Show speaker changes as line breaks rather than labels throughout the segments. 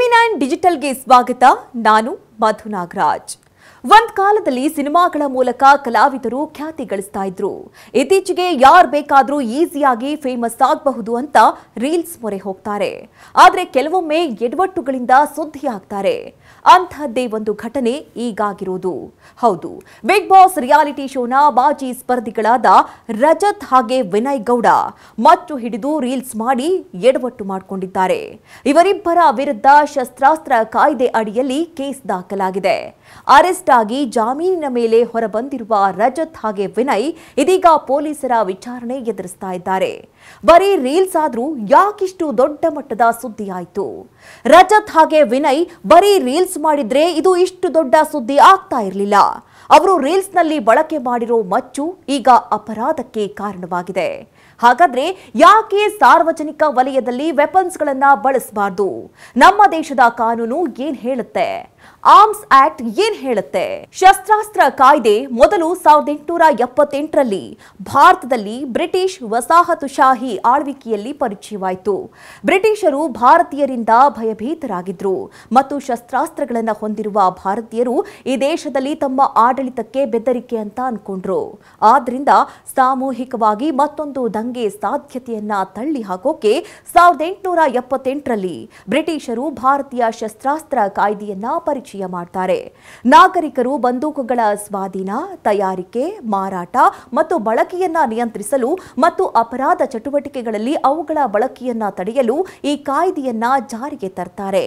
ಟಿವಿ9 ಡಿಜಿಟಲ್ಗೆ ಸ್ವಾಗತ. ನಾನು ಮಧು ನಾಗರಾಜ್. ಒಂದ್ ಕಾಲದಲ್ಲಿ ಸಿನಿಮಾಗಳ ಮೂಲಕ ಕಲಾವಿದರು ಖ್ಯಾತಿ ಗಳಿಸ್ತಾ ಇದ್ರು. ಇತ್ತೀಚೆಗೆ ಯಾರು ಬೇಕಾದ್ರೂ ಈಸಿಯಾಗಿ ಫೇಮಸ್ ಆಗಬಹುದು ಅಂತ ರೀಲ್ಸ್ ಮೊರೆ ಹೋಗ್ತಾರೆ. ಆದ್ರೆ ಕೆಲವೊಮ್ಮೆ ಎಡವಟ್ಟುಗಳಿಂದ ಸುದ್ದಿ ಆಗ್ತಾರೆ. ಅಂಥದ್ದೇ ಒಂದು ಘಟನೆ ಈಗಾಗಿರೋದು. ಹೌದು, ಬಿಗ್ ಬಾಸ್ ರಿಯಾಲಿಟಿ ಶೋನ ಮಾಜಿ ಸ್ಪರ್ಧಿಗಳಾದ ರಜತ್ ಹಾಗೆ ವಿನಯ್ ಗೌಡ ಮಚ್ಚು ಹಿಡಿದು ರೀಲ್ಸ್ ಮಾಡಿ ಎಡವಟ್ಟು ಮಾಡಿಕೊಂಡಿದ್ದಾರೆ. ಇವರಿಬ್ಬರ ವಿರುದ್ಧ ಶಸ್ತ್ರಾಸ್ತ್ರ ಕಾಯ್ದೆ ಅಡಿಯಲ್ಲಿ ಕೇಸ್ ದಾಖಲಾಗಿದೆ. ಅರೆಸ್ಟ್ ಆಗಿ ಜಾಮೀನಿನ ಮೇಲೆ ಹೊರಬಂದಿರುವ ರಜತ್ ಹಾಗೆ ವಿನಯ್ ಇದೀಗ ಪೊಲೀಸರ ವಿಚಾರಣೆ ಎದುರಿಸ್ತಾ ಇದ್ದಾರೆ. ಬರೀ ರೀಲ್ಸ್ ಆದ್ರೂ ಯಾಕಿಷ್ಟು ದೊಡ್ಡ ಮಟ್ಟದ ಸುದ್ದಿ ಆಯ್ತು? ರಜತ್ ಹಾಗೆ ವಿನಯ್ ಬರೀ ರೀಲ್ಸ್ ಮಾಡಿದ್ರೆ ಇದು ಇಷ್ಟು ದೊಡ್ಡ ಸುದ್ದಿ ಆಗ್ತಾ ಇರಲಿಲ್ಲ. ಅವರು ರೀಲ್ಸ್ ನಲ್ಲಿ ಬಳಕೆ ಮಾಡಿರೋ ಮಚ್ಚು ಈಗ ಅಪರಾಧಕ್ಕೆ ಕಾರಣವಾಗಿದೆ. ಹಾಗಾದ್ರೆ ಯಾಕೆ ಸಾರ್ವಜನಿಕ ವಲಯದಲ್ಲಿ ವೆಪನ್ಸ್ಗಳನ್ನ ಬಳಸಬಾರದು? ನಮ್ಮ ದೇಶದ ಕಾನೂನು ಏನ್ ಹೇಳುತ್ತೆ? ಆರ್ಮ್ಸ್ ಆಕ್ಟ್ ಏನ್ ಹೇಳುತ್ತೆ? ಶಸ್ತ್ರಾಸ್ತ್ರ ಕಾಯ್ದೆ ಮೊದಲು 1878ರಲ್ಲಿ ಭಾರತದಲ್ಲಿ ಬ್ರಿಟಿಷ್ ವಸಾಹತುಶಾಹಿ ಆಳ್ವಿಕೆಯಲ್ಲಿ ಪರಿಚಯವಾಯಿತು. ಬ್ರಿಟಿಷರು ಭಾರತೀಯರಿಂದ ಭಯಭೀತರಾಗಿದ್ರು ಮತ್ತು ಶಸ್ತ್ರಾಸ್ತ್ರಗಳನ್ನು ಹೊಂದಿರುವ ಭಾರತೀಯರು ಈ ದೇಶದಲ್ಲಿ ತಮ್ಮ ಆಡಳಿತಕ್ಕೆ ಬೆದರಿಕೆ ಅಂತ ಅನ್ಕೊಂಡ್ರು. ಆದ್ರಿಂದ ಸಾಮೂಹಿಕವಾಗಿ ಮತ್ತೊಂದು ದಂಗೆ ಸಾಧ್ಯತೆಯನ್ನ ತಳ್ಳಿ ಹಾಕೋಕೆ 1878ರಲ್ಲಿ ಬ್ರಿಟಿಷರು ಭಾರತೀಯ ಶಸ್ತ್ರಾಸ್ತ್ರ ಕಾಯ್ದೆಯನ್ನ ಪರಿಚಯ ಮಾಡ್ತಾರೆ. ನಾಗರಿಕರು ಬಂದೂಕುಗಳ ಸ್ವಾಧೀನ, ತಯಾರಿಕೆ, ಮಾರಾಟ ಮತ್ತು ಬಳಕೆಯನ್ನ ನಿಯಂತ್ರಿಸಲು ಮತ್ತು ಅಪರಾಧ ಚಟುವಟಿಕೆಗಳಲ್ಲಿ ಅವುಗಳ ಬಳಕೆಯನ್ನ ತಡೆಯಲು ಈ ಕಾಯ್ದೆಯನ್ನ ಜಾರಿಗೆ ತರ್ತಾರೆ.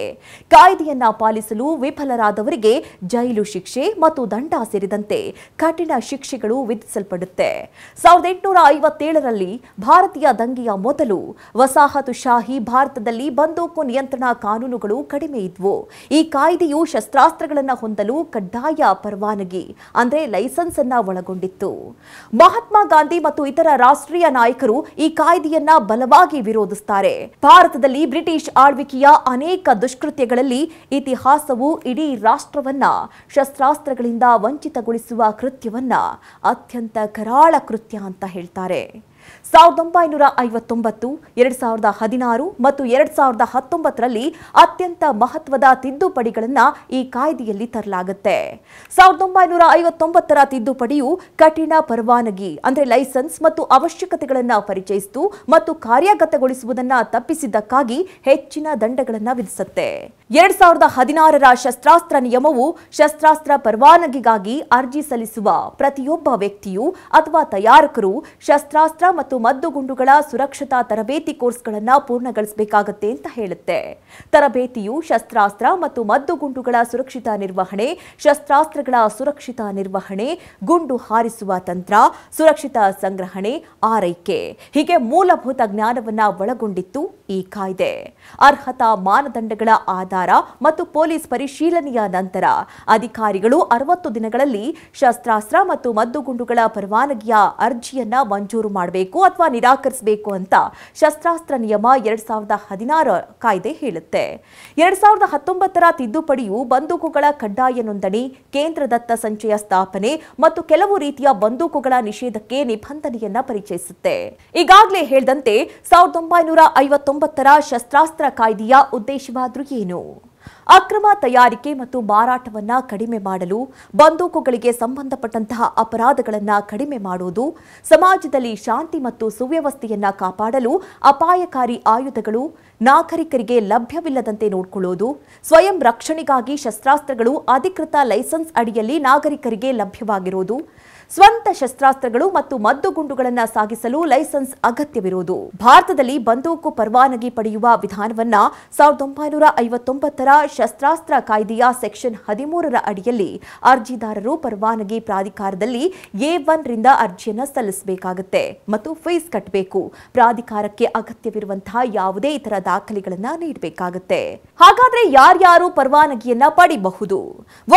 ಕಾಯ್ದೆಯನ್ನ ಪಾಲಿಸಲು ವಿಫಲರಾದವರಿಗೆ ಜೈಲು ಶಿಕ್ಷೆ ಮತ್ತು ದಂಡ ಸೇರಿದಂತೆ ಕಠಿಣ ಶಿಕ್ಷೆಗಳು ವಿಧಿಸಲ್ಪಡುತ್ತೆ. 1857ರಲ್ಲಿ ಭಾರತೀಯ ದಂಗೆಯ ಮೊದಲು ವಸಾಹತುಶಾಹಿ ಭಾರತದಲ್ಲಿ ಬಂದೂಕು ನಿಯಂತ್ರಣ ಕಾನೂನುಗಳು ಕಡಿಮೆ ಇದ್ವು. ಈ ಕಾಯ್ದೆಯು ಶಸ್ತ್ರಾಸ್ತ್ರಗಳನ್ನು ಹೊಂದಲು ಕಡ್ಡಾಯ ಪರವಾನಗಿ ಅಂದ್ರೆ ಲೈಸೆನ್ಸ್ ಅನ್ನ ಒಳಗೊಂಡಿತ್ತು. ಮಹಾತ್ಮ ಗಾಂಧಿ ಮತ್ತು ಇತರ ರಾಷ್ಟ್ರೀಯ ನಾಯಕರು ಈ ಕಾಯ್ದೆಯನ್ನ ಬಲವಾಗಿ ವಿರೋಧಿಸುತ್ತಾರೆ. ಭಾರತದಲ್ಲಿ ಬ್ರಿಟಿಷ್ ಆಳ್ವಿಕೆಯ ಅನೇಕ ದುಷ್ಕೃತ್ಯಗಳಲ್ಲಿ ಇತಿಹಾಸವು ಇಡೀ ರಾಷ್ಟ್ರವನ್ನ ಶಸ್ತ್ರಾಸ್ತ್ರಗಳಿಂದ ವಂಚಿತಗೊಳಿಸುವ ಕೃತ್ಯವನ್ನ ಅತ್ಯಂತ ಕರಾಳ ಕೃತ್ಯ ಅಂತ ಹೇಳ್ತಾರೆ. 1959, 2016 ಮತ್ತು 2019ರಲ್ಲಿ ಅತ್ಯಂತ ಮಹತ್ವದ ತಿದ್ದುಪಡಿಗಳನ್ನು ಈ ಕಾಯ್ದೆಯಲ್ಲಿ ತರಲಾಗುತ್ತೆ. 1959ರ ತಿದ್ದುಪಡಿಯು ಕಠಿಣ ಪರವಾನಗಿ ಅಂದ್ರೆ ಲೈಸೆನ್ಸ್ ಮತ್ತು ಅವಶ್ಯಕತೆಗಳನ್ನು ಪರಿಚಯಿಸಿತು ಮತ್ತು ಕಾರ್ಯಗತಗೊಳಿಸುವುದನ್ನು ತಪ್ಪಿಸಿದ್ದಕ್ಕಾಗಿ ಹೆಚ್ಚಿನ ದಂಡಗಳನ್ನು ವಿಧಿಸುತ್ತೆ. 2016ರ ಶಸ್ತ್ರಾಸ್ತ್ರ ನಿಯಮವು ಶಸ್ತ್ರಾಸ್ತ್ರ ಪರವಾನಗಿಗಾಗಿ ಅರ್ಜಿ ಸಲ್ಲಿಸುವ ಪ್ರತಿಯೊಬ್ಬ ವ್ಯಕ್ತಿಯು ಅಥವಾ ತಯಾರಕರು ಶಸ್ತ್ರಾಸ್ತ್ರ ಮತ್ತು ಮದ್ದುಗುಂಡುಗಳ ಸುರಕ್ಷತಾ ತರಬೇತಿ ಕೋರ್ಸ್ಗಳನ್ನು ಪೂರ್ಣಗೊಳಿಸಬೇಕಾಗುತ್ತೆ ಅಂತ ಹೇಳುತ್ತೆ. ತರಬೇತಿಯು ಶಸ್ತ್ರಾಸ್ತ್ರ ಮತ್ತು ಮದ್ದುಗುಂಡುಗಳ ಸುರಕ್ಷಿತ ನಿರ್ವಹಣೆ, ಶಸ್ತ್ರಾಸ್ತ್ರಗಳ ಸುರಕ್ಷಿತ ನಿರ್ವಹಣೆ, ಗುಂಡು ಹಾರಿಸುವ ತಂತ್ರ, ಸುರಕ್ಷಿತ ಸಂಗ್ರಹಣೆ, ಆರೈಕೆ ಹೀಗೆ ಮೂಲಭೂತ ಜ್ಞಾನವನ್ನ ಒಳಗೊಂಡಿತ್ತು ಈ ಕಾಯ್ದೆ. ಅರ್ಹತಾ ಮಾನದಂಡಗಳ ಆಧಾರ ಮತ್ತು ಪೊಲೀಸ್ ಪರಿಶೀಲನೆಯ ನಂತರ ಅಧಿಕಾರಿಗಳು 60 ದಿನಗಳಲ್ಲಿ ಶಸ್ತ್ರಾಸ್ತ್ರ ಮತ್ತು ಮದ್ದುಗುಂಡುಗಳ ಪರವಾನಗಿಯ ಅರ್ಜಿಯನ್ನ ಮಂಜೂರು ಮಾಡಬೇಕು ಅಥವಾ ನಿರಾಕರಿಸಬೇಕು ಅಂತ ಶಸ್ತ್ರಾಸ್ತ್ರ ನಿಯಮ 2016 ಕಾಯ್ದೆ ಹೇಳುತ್ತೆ. 2019ರ ತಿದ್ದುಪಡಿಯು ಬಂದೂಕುಗಳ ಕಡ್ಡಾಯ ನೋಂದಣಿ, ಕೇಂದ್ರ ದತ್ತ ಸಂಚಯ ಸ್ಥಾಪನೆ ಮತ್ತು ಕೆಲವು ರೀತಿಯ ಬಂದೂಕುಗಳ ನಿಷೇಧಕ್ಕೆ ನಿಬಂಧನೆಯನ್ನ ಪರಿಚಯಿಸುತ್ತೆ. ಈಗಾಗಲೇ ಹೇಳಿದಂತೆ 1959ರ ಶಸ್ತ್ರಾಸ್ತ್ರ ಕಾಯ್ದೆಯ ಉದ್ದೇಶವಾದ್ರೂ ಏನು? ಅಕ್ರಮ ತಯಾರಿಕೆ ಮತ್ತು ಮಾರಾಟವನ್ನ ಕಡಿಮೆ ಮಾಡಲು, ಬಂದೂಕುಗಳಿಗೆ ಸಂಬಂಧಪಟ್ಟಂತಹ ಅಪರಾಧಗಳನ್ನು ಕಡಿಮೆ ಮಾಡುವುದು, ಸಮಾಜದಲ್ಲಿ ಶಾಂತಿ ಮತ್ತು ಸುವ್ಯವಸ್ಥೆಯನ್ನ ಕಾಪಾಡಲು ಅಪಾಯಕಾರಿ ಆಯುಧಗಳು ನಾಗರಿಕರಿಗೆ ಲಭ್ಯವಿಲ್ಲದಂತೆ ನೋಡಿಕೊಳ್ಳುವುದು, ಸ್ವಯಂ ರಕ್ಷಣೆಗಾಗಿ ಶಸ್ತ್ರಾಸ್ತ್ರಗಳು ಅಧಿಕೃತ ಲೈಸೆನ್ಸ್ ಅಡಿಯಲ್ಲಿ ನಾಗರಿಕರಿಗೆ ಲಭ್ಯವಾಗಿರುವುದು, ಸ್ವಂತ ಶಸ್ತ್ರಾಸ್ತ್ರಗಳು ಮತ್ತು ಮದ್ದುಗುಂಡುಗಳನ್ನು ಸಾಗಿಸಲು ಲೈಸೆನ್ಸ್ ಅಗತ್ಯವಿರುವುದು. ಭಾರತದಲ್ಲಿ ಬಂದೂಕು ಪರವಾನಗಿ ಪಡೆಯುವ ವಿಧಾನವನ್ನ 1959ರ ಶಸ್ತ್ರಾಸ್ತ್ರ ಕಾಯ್ದೆಯ ಸೆಕ್ಷನ್ 13ರ ಅಡಿಯಲ್ಲಿ ಅರ್ಜಿದಾರರು ಪರವಾನಗಿ ಪ್ರಾಧಿಕಾರದಲ್ಲಿ A1 ರಿಂದ ಅರ್ಜಿಯನ್ನು ಸಲ್ಲಿಸಬೇಕಾಗುತ್ತೆ ಮತ್ತು ಫೀಸ್ ಕಟ್ಟಬೇಕು. ಪ್ರಾಧಿಕಾರಕ್ಕೆ ಅಗತ್ಯವಿರುವಂತಹ ಯಾವುದೇ ಇತರ ದಾಖಲೆಗಳನ್ನು ನೀಡಬೇಕಾಗುತ್ತೆ. ಹಾಗಾದ್ರೆ ಯಾರ್ಯಾರು ಪರವಾನಗಿಯನ್ನ ಪಡೆಯಬಹುದು?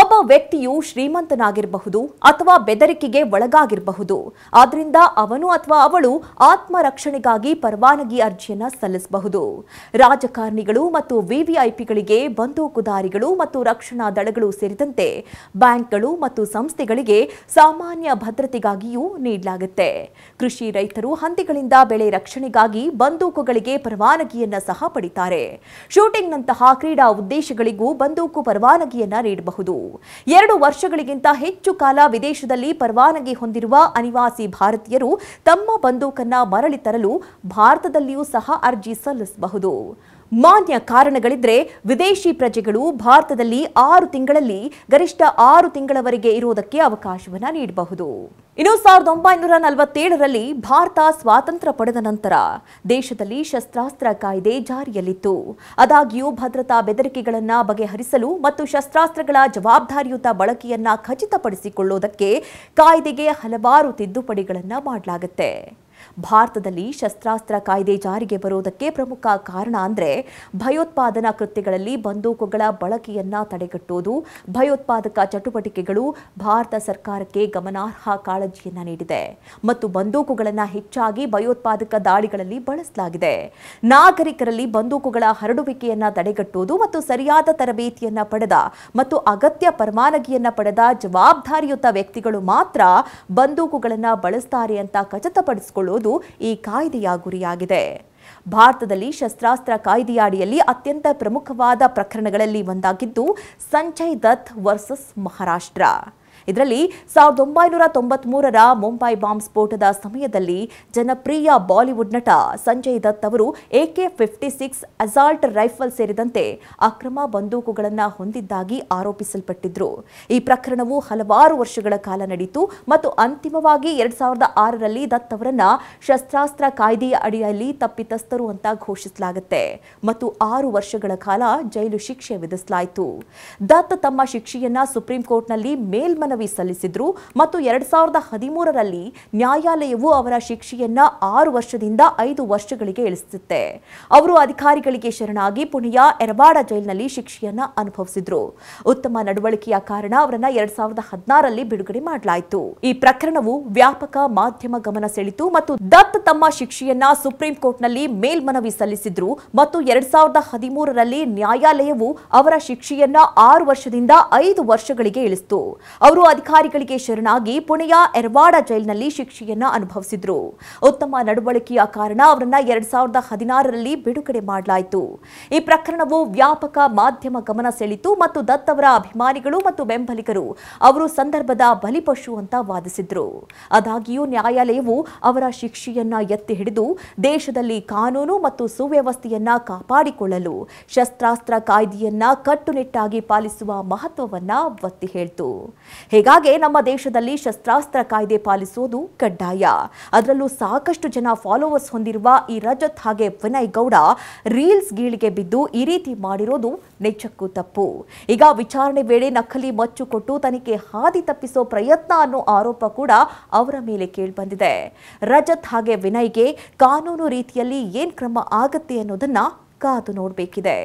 ಒಬ್ಬ ವ್ಯಕ್ತಿಯು ಶ್ರೀಮಂತನಾಗಿರಬಹುದು ಅಥವಾ ಬೆದರಿಕೆಗೆ ಒಳಗಾಗಿರಬಹುದು. ಆದ್ರಿಂದ ಅವನು ಅಥವಾ ಅವಳು ಆತ್ಮರಕ್ಷಣೆಗಾಗಿ ಪರವಾನಗಿ ಅರ್ಜಿಯನ್ನ ಸಲ್ಲಿಸಬಹುದು. ರಾಜಕಾರಣಿಗಳು ಮತ್ತು ವಿವಿಐಪಿಗಳಿಗೆ, ಬಂದೂಕುದಾರಿಗಳು ಮತ್ತು ರಕ್ಷಣಾ ದಳಗಳು ಸೇರಿದಂತೆ ಬ್ಯಾಂಕ್ಗಳು ಮತ್ತು ಸಂಸ್ಥೆಗಳಿಗೆ ಸಾಮಾನ್ಯ ಭದ್ರತೆಗಾಗಿಯೂ ನೀಡಲಾಗುತ್ತೆ. ಕೃಷಿ ರೈತರು ಹಂದಿಗಳಿಂದ ಬೆಳೆ ರಕ್ಷಣೆಗಾಗಿ ಬಂದೂಕುಗಳಿಗೆ ಪರವಾನಗಿಯನ್ನ ಸಹ ಪಡಿತಾರೆ. ಶೂಟಿಂಗ್ನಂತಹ ಕ್ರೀಡಾ ಉದ್ದೇಶಗಳಿಗೂ ಬಂದೂಕು ಪರವಾನಗಿಯನ್ನ ನೀಡಬಹುದು. 2 ವರ್ಷಗಳಿಗಿಂತ ಹೆಚ್ಚು ಕಾಲ ವಿದೇಶದಲ್ಲಿ ಪರವಾನಗಿ ಹೊಂದಿರುವ ಅನಿವಾಸಿ ಭಾರತೀಯರು ತಮ್ಮ ಬಂದೂಕನ್ನ ಮರಳಿ ತರಲು ಭಾರತದಲ್ಲಿಯೂ ಸಹ ಅರ್ಜಿ ಸಲ್ಲಿಸಬಹುದು. ಮಾನ್ಯ ಕಾರಣಗಳಿದ್ರೆ ವಿದೇಶಿ ಪ್ರಜೆಗಳು ಭಾರತದಲ್ಲಿ 6 ತಿಂಗಳಲ್ಲಿ ಗರಿಷ್ಠ 6 ತಿಂಗಳವರೆಗೆ ಇರುವುದಕ್ಕೆ ಅವಕಾಶವನ್ನ ನೀಡಬಹುದು. ಇನ್ನು 1947ರಲ್ಲಿ ಭಾರತ ಸ್ವಾತಂತ್ರ್ಯ ಪಡೆದ ನಂತರ ದೇಶದಲ್ಲಿ ಶಸ್ತ್ರಾಸ್ತ್ರ ಕಾಯ್ದೆ ಜಾರಿಯಲ್ಲಿತ್ತು. ಆದಾಗ್ಯೂ ಭದ್ರತಾ ಬೆದರಿಕೆಗಳನ್ನು ಬಗೆಹರಿಸಲು ಮತ್ತು ಶಸ್ತ್ರಾಸ್ತ್ರಗಳ ಜವಾಬ್ದಾರಿಯುತ ಬಳಕೆಯನ್ನ ಖಚಿತಪಡಿಸಿಕೊಳ್ಳುವುದಕ್ಕೆ ಕಾಯ್ದೆಗೆ ಹಲವಾರು ತಿದ್ದುಪಡಿಗಳನ್ನು ಮಾಡಲಾಗುತ್ತೆ. ಭಾರತದಲ್ಲಿ ಶಸ್ತ್ರಾಸ್ತ್ರ ಕಾಯ್ದೆ ಜಾರಿಗೆ ಬರುವುದಕ್ಕೆ ಪ್ರಮುಖ ಕಾರಣ ಅಂದ್ರೆ ಭಯೋತ್ಪಾದನಾ ಕೃತ್ಯಗಳಲ್ಲಿ ಬಂದೂಕುಗಳ ಬಳಕೆಯನ್ನ ತಡೆಗಟ್ಟುವುದು. ಭಯೋತ್ಪಾದಕ ಚಟುವಟಿಕೆಗಳು ಭಾರತ ಸರ್ಕಾರಕ್ಕೆ ಗಮನಾರ್ಹ ಕಾಳಜಿಯನ್ನ ನೀಡಿದೆ ಮತ್ತು ಬಂದೂಕುಗಳನ್ನು ಹೆಚ್ಚಾಗಿ ಭಯೋತ್ಪಾದಕ ದಾಳಿಗಳಲ್ಲಿ ಬಳಸಲಾಗಿದೆ. ನಾಗರಿಕರಲ್ಲಿ ಬಂದೂಕುಗಳ ಹರಡುವಿಕೆಯನ್ನ ತಡೆಗಟ್ಟುವುದು ಮತ್ತು ಸರಿಯಾದ ತರಬೇತಿಯನ್ನ ಪಡೆದ ಮತ್ತು ಅಗತ್ಯ ಪರವಾನಗಿಯನ್ನ ಪಡೆದ ಜವಾಬ್ದಾರಿಯುತ ವ್ಯಕ್ತಿಗಳು ಮಾತ್ರ ಬಂದೂಕುಗಳನ್ನು ಬಳಸ್ತಾರೆ ಅಂತ ಖಚಿತಪಡಿಸಿಕೊಳ್ಳುವುದು ಈ ಕಾಯ್ದೆಯ ಗುರಿಯಾಗಿದೆ. ಭಾರತದಲ್ಲಿ ಶಸ್ತ್ರಾಸ್ತ್ರ ಕಾಯ್ದೆಯ ಅಡಿಯಲ್ಲಿ ಅತ್ಯಂತ ಪ್ರಮುಖವಾದ ಪ್ರಕರಣಗಳಲ್ಲಿ ಒಂದಾಗಿದ್ದು ಸಂಜಯ್ ದತ್ ವರ್ಸಸ್ ಮಹಾರಾಷ್ಟ್ರ. ಇದರಲ್ಲಿ 1993ರ ಮುಂಬೈ ಬಾಂಬ್ ಸ್ಫೋಟದ ಸಮಯದಲ್ಲಿ ಜನಪ್ರಿಯ ಬಾಲಿವುಡ್ ನಟ ಸಂಜಯ್ ದತ್ ಅವರು AK-56 ಅಸಾಲ್ಟ್ ರೈಫಲ್ ಸೇರಿದಂತೆ ಅಕ್ರಮ ಬಂದೂಕುಗಳನ್ನು ಹೊಂದಿದ್ದಾಗಿ ಆರೋಪಿಸಲ್ಪಟ್ಟಿದ್ರು. ಈ ಪ್ರಕರಣವು ಹಲವಾರು ವರ್ಷಗಳ ಕಾಲ ನಡೆಯಿತು ಮತ್ತು ಅಂತಿಮವಾಗಿ 2006ರಲ್ಲಿ ದತ್ ಅವರನ್ನ ಶಸ್ತ್ರಾಸ್ತ್ರ ಕಾಯ್ದೆಯ ಅಡಿಯಲ್ಲಿ ತಪ್ಪಿತಸ್ಥರು ಅಂತ ಘೋಷಿಸಲಾಗುತ್ತೆ ಮತ್ತು 6 ವರ್ಷಗಳ ಕಾಲ ಜೈಲು ಶಿಕ್ಷೆ ವಿಧಿಸಲಾಯಿತು. ದತ್ ತಮ್ಮ ಶಿಕ್ಷೆಯನ್ನ ಸುಪ್ರೀಂ ಕೋರ್ಟ್ನಲ್ಲಿ ಮೇಲ್ಮನವಿ ಸಲ್ಲಿಸಿದ್ರು ಮತ್ತು 2013ರಲ್ಲಿ ನ್ಯಾಯಾಲಯವು ಅವರ ಶಿಕ್ಷೆಯನ್ನ 6 ವರ್ಷದಿಂದ 5 ವರ್ಷಗಳಿಗೆ ಇಳಿಸುತ್ತೆ. ಅವರು ಅಧಿಕಾರಿಗಳಿಗೆ ಶರಣಾಗಿ ಪುಣೆಯ ಎರವಾಡ ಜೈಲಿನಲ್ಲಿ ಶಿಕ್ಷೆಯನ್ನ ಅನುಭವಿಸಿದ್ರು. ಉತ್ತಮ ನಡವಳಿಕೆಯ ಕಾರಣ ಅವರನ್ನ 2016ರಲ್ಲಿ ಬಿಡುಗಡೆ ಮಾಡಲಾಯಿತು. ಈ ಪ್ರಕರಣವು ವ್ಯಾಪಕ ಮಾಧ್ಯಮ ಗಮನ ಸೆಳೆಯಿತು ಮತ್ತು ದತ್ ತಮ್ಮ ಶಿಕ್ಷೆಯನ್ನ ಸುಪ್ರೀಂ ಕೋರ್ಟ್ನಲ್ಲಿ ಮೇಲ್ಮನವಿ ಸಲ್ಲಿಸಿದ್ರು ಮತ್ತು 2013ರಲ್ಲಿ ನ್ಯಾಯಾಲಯವು ಅವರ ಶಿಕ್ಷೆಯನ್ನ 6 ವರ್ಷದಿಂದ 5 ವರ್ಷಗಳಿಗೆ ಇಳಿಸಿತು. ಅವರು ಅಧಿಕಾರಿಗಳಿಗೆ ಶರಣಾಗಿ ಪುಣೆಯ ಎರವಾಡ ಜೈಲಿನಲ್ಲಿ ಶಿಕ್ಷೆಯನ್ನ ಅನುಭವಿಸಿದ್ರು. ಉತ್ತಮ ನಡವಳಿಕೆಯ ಕಾರಣ ಅವರನ್ನ 2016ರಲ್ಲಿ ಬಿಡುಗಡೆ ಮಾಡಲಾಯಿತು. ಈ ಪ್ರಕರಣವು ವ್ಯಾಪಕ ಮಾಧ್ಯಮ ಗಮನ ಸೆಳೆಯಿತು ಮತ್ತು ದತ್ ಅವರ ಅಭಿಮಾನಿಗಳು ಮತ್ತು ಬೆಂಬಲಿಗರು ಅವರು ಸಂದರ್ಭದ ಬಲಿಪಶು ಅಂತ ವಾದಿಸಿದ್ರು. ಆದಾಗ್ಯೂ ನ್ಯಾಯಾಲಯವು ಅವರ ಶಿಕ್ಷೆಯನ್ನ ಎತ್ತಿ ಹಿಡಿದು ದೇಶದಲ್ಲಿ ಕಾನೂನು ಮತ್ತು ಸುವ್ಯವಸ್ಥೆಯನ್ನ ಕಾಪಾಡಿಕೊಳ್ಳಲು ಶಸ್ತ್ರಾಸ್ತ್ರ ಕಾಯ್ದೆಯನ್ನ ಕಟ್ಟುನಿಟ್ಟಾಗಿ ಪಾಲಿಸುವ ಮಹತ್ವವನ್ನ ಒತ್ತಿ ಹೇಳ್ತು. ಹೀಗಾಗಿ ನಮ್ಮ ದೇಶದಲ್ಲಿ ಶಸ್ತ್ರಾಸ್ತ್ರ ಕಾಯ್ದೆ ಪಾಲಿಸುವುದು ಕಡ್ಡಾಯ. ಅದರಲ್ಲೂ ಸಾಕಷ್ಟು ಜನ ಫಾಲೋವರ್ಸ್ ಹೊಂದಿರುವ ಈ ರಜತ್ ಹಾಗೆ ವಿನಯ್ ಗೌಡ ರೀಲ್ಸ್ ಗೀಳಿಗೆ ಬಿದ್ದು ಈ ರೀತಿ ಮಾಡಿರೋದು ನಿಜಕ್ಕೂ ತಪ್ಪು. ಈಗ ವಿಚಾರಣೆ ವೇಳೆ ನಕಲಿ ಮಚ್ಚು ಕೊಟ್ಟು ತನಿಖೆ ಹಾದಿ ತಪ್ಪಿಸೋ ಪ್ರಯತ್ನ ಅನ್ನೋ ಆರೋಪ ಕೂಡ ಅವರ ಮೇಲೆ ಕೇಳಿಬಂದಿದೆ. ರಜತ್ ಹಾಗೆ ವಿನಯ್ಗೆ ಕಾನೂನು ರೀತಿಯಲ್ಲಿ ಏನ್ ಕ್ರಮ ಆಗುತ್ತೆ ಅನ್ನೋದನ್ನ ಕಾದು ನೋಡಬೇಕಿದೆ.